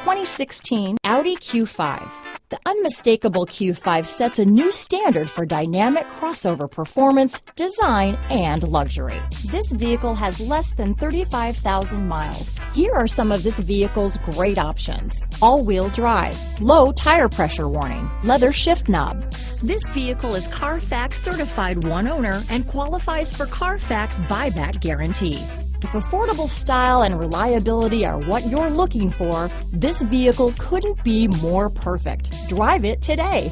2016 Audi Q5. The unmistakable Q5 sets a new standard for dynamic crossover performance, design, and luxury. This vehicle has less than 35,000 miles. Here are some of this vehicle's great options: all-wheel drive, low tire pressure warning, leather shift knob. This vehicle is Carfax certified one owner and qualifies for Carfax buyback guarantee. If affordable style and reliability are what you're looking for, this vehicle couldn't be more perfect. Drive it today.